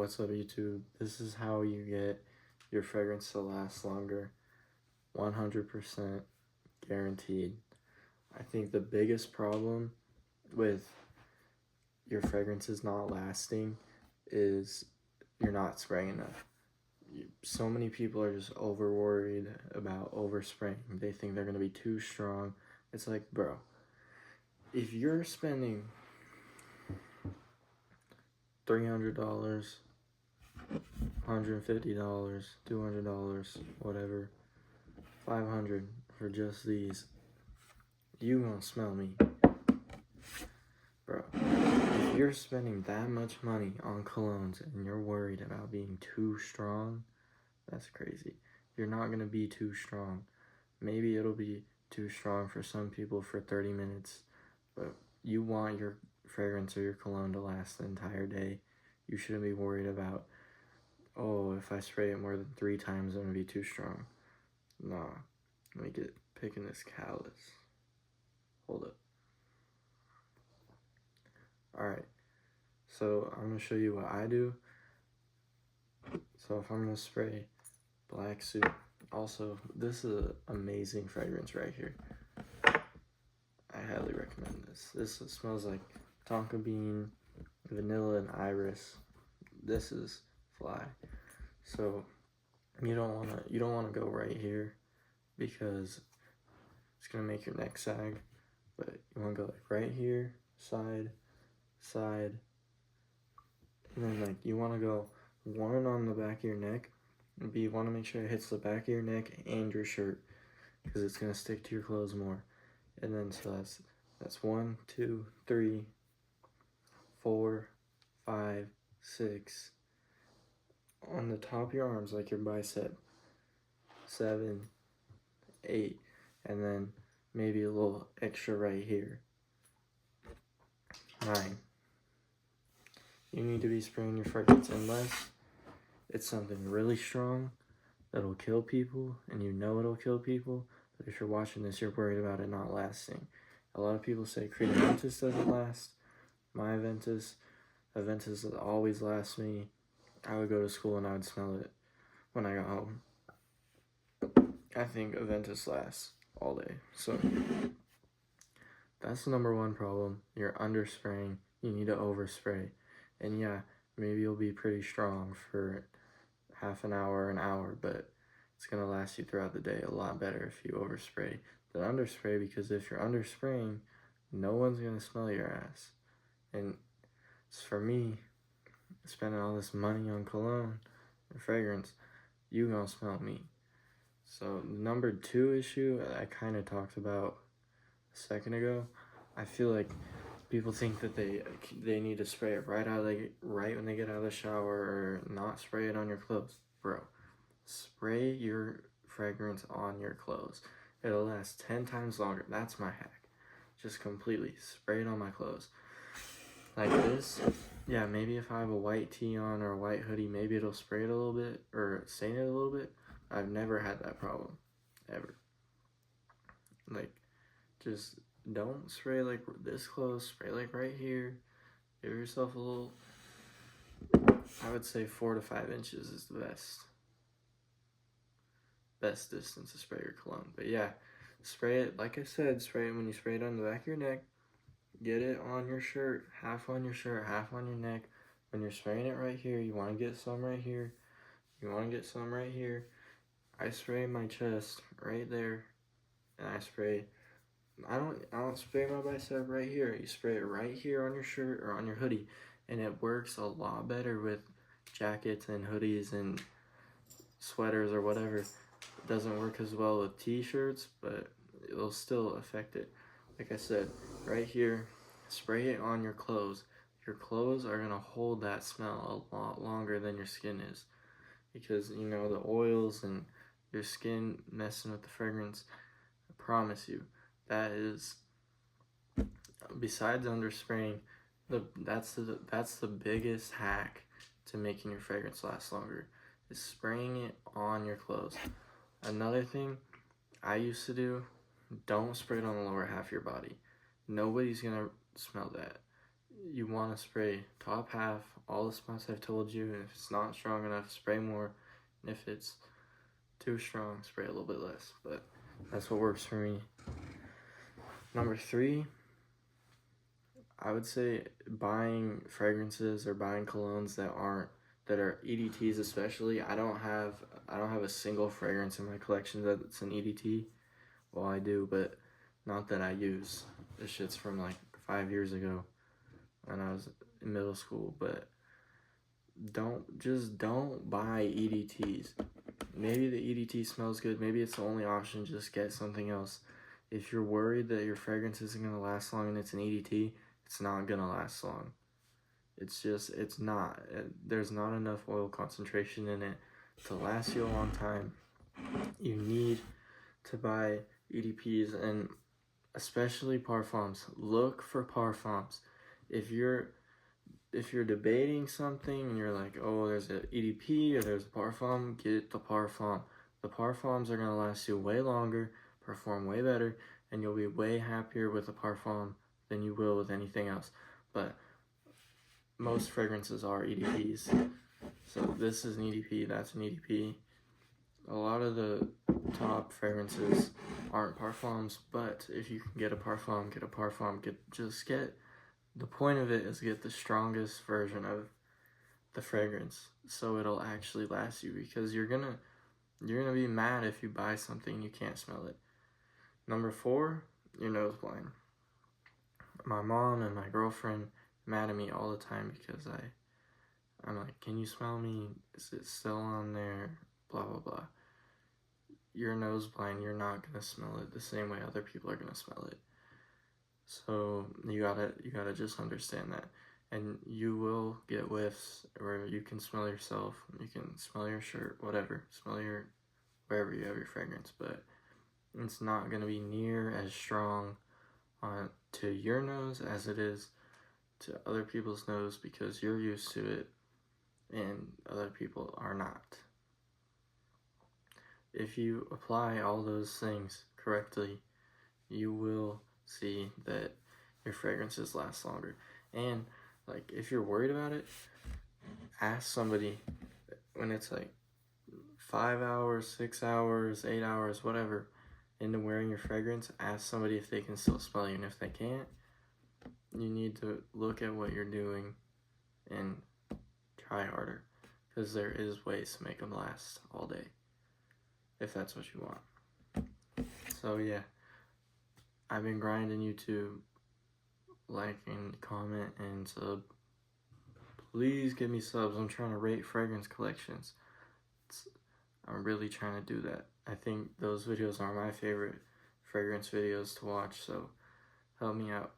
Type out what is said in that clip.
What's up, YouTube? This is how you get your fragrance to last longer. 100% guaranteed. I think the biggest problem with your fragrances not lasting is you're not spraying enough. So many people are just over worried about overspraying. They think they're going to be too strong. It's like, bro, if you're spending $300, $150, $200, whatever, $500 for just these, you gonna smell me. Bro, if you're spending that much money on colognes and you're worried about being too strong, that's crazy. You're not gonna be too strong. Maybe it'll be too strong for some people for 30 minutes, but you want your fragrance or your cologne to last the entire day. You shouldn't be worried about, oh, if I spray it more than 3 times, I'm gonna be too strong. Nah, let me get picking this callus. Hold up. Alright, so I'm gonna show you what I do. So if I'm gonna spray Black Suit, also, this is an amazing fragrance right here. I highly recommend this. This smells like tonka bean, vanilla, and iris. This is fly. So you don't wanna go right here because it's gonna make your neck sag. But you wanna go like right here, side, and then like you wanna go one on the back of your neck, but you wanna make sure it hits the back of your neck and your shirt because it's gonna stick to your clothes more. And then so that's 1, 2, 3, 4, 5, 6. On the top of your arms, like your bicep, 7, 8, and then maybe a little extra right here, 9. You need to be spraying your fragrance unless it's something really strong that'll kill people, and you know it'll kill people. But if you're watching this, you're worried about it not lasting. A lot of people say Creed Aventus doesn't last. My Aventus always lasts me. I would go to school and I would smell it when I got home. I think Aventus lasts all day. So that's the number one problem. You're underspraying. You need to overspray. And yeah, maybe you'll be pretty strong for half an hour, but it's going to last you throughout the day a lot better if you overspray than underspray, because if you're underspraying, no one's going to smell your ass. And for me, spending all this money on cologne and fragrance, you gonna smell me. So number 2 issue I kind of talked about a second ago. I feel like people think that they need to spray it right when they get out of the shower, or not spray it on your clothes. Bro, spray your fragrance on your clothes. It'll last 10 times longer. That's my hack. Just completely spray it on my clothes. Like this. Yeah, maybe if I have a white tee on or a white hoodie, maybe it'll spray it a little bit or stain it a little bit. I've never had that problem, ever. Like, just don't spray like this close, spray like right here. Give yourself a little, I would say 4 to 5 inches is the best distance to spray your cologne. But yeah, spray it, like I said, spray it when you spray it on the back of your neck. Get it on your shirt, half on your shirt, half on your neck. When you're spraying it right here, you want to get some right here. You want to get some right here. I spray my chest right there, and I don't spray my bicep right here. You spray it right here on your shirt or on your hoodie, and it works a lot better with jackets and hoodies and sweaters or whatever. It doesn't work as well with t-shirts, but it'll still affect it. Like I said, right here, spray it on your clothes. Your clothes are gonna hold that smell a lot longer than your skin is, because you know the oils and your skin messing with the fragrance. I promise you, that is, besides underspraying, that's the biggest hack to making your fragrance last longer, is spraying it on your clothes. Another thing I used to do, don't spray it on the lower half of your body. Nobody's gonna smell that. you want to spray top half, all the spots I've told you, and if it's not strong enough, spray more. And if it's too strong, spray a little bit less, but that's what works for me. Number 3, I would say buying fragrances or buying colognes that are EDTs especially. I don't have a single fragrance in my collection that's an EDT. Well, I do, but not that I use. This shit's from like 5 years ago when I was in middle school, but don't buy EDTs. Maybe the EDT smells good, maybe it's the only option, just get something else. If you're worried that your fragrance isn't going to last long and it's an EDT, it's not going to last long. It's not. There's not enough oil concentration in it to last you a long time. You need to buy EDPs, and especially parfums. Look for parfums. If you're debating something and you're like, oh, there's an EDP or there's a parfum, get the parfum. The parfums are going to last you way longer, perform way better, and you'll be way happier with a parfum than you will with anything else. But most fragrances are EDPs. So this is an EDP, that's an EDP. A lot of the top fragrances aren't parfums, but if you can get a parfum, get a parfum. The point of it is get the strongest version of the fragrance, so it'll actually last you, because you're gonna be mad if you buy something you can't smell it. Number 4, your nose blind. My mom and my girlfriend mad at me all the time because I'm like, can you smell me? Is it still on there? Blah blah blah. You're nose blind, you're not gonna smell it the same way other people are gonna smell it. So you gotta just understand that. And you will get whiffs where you can smell yourself, you can smell your shirt, whatever, wherever you have your fragrance, but it's not gonna be near as strong to your nose as it is to other people's nose, because you're used to it and other people are not. If you apply all those things correctly, you will see that your fragrances last longer. And like, if you're worried about it, ask somebody when it's like 5 hours, 6 hours, 8 hours, whatever, into wearing your fragrance. Ask somebody if they can still smell you, and if they can't, you need to look at what you're doing and try harder, because there is ways to make them last all day if that's what you want. So yeah, I've been grinding YouTube. Like and comment and sub. Please give me subs. I'm trying to rate fragrance collections. I'm really trying to do that. I think those videos are my favorite fragrance videos to watch, so help me out.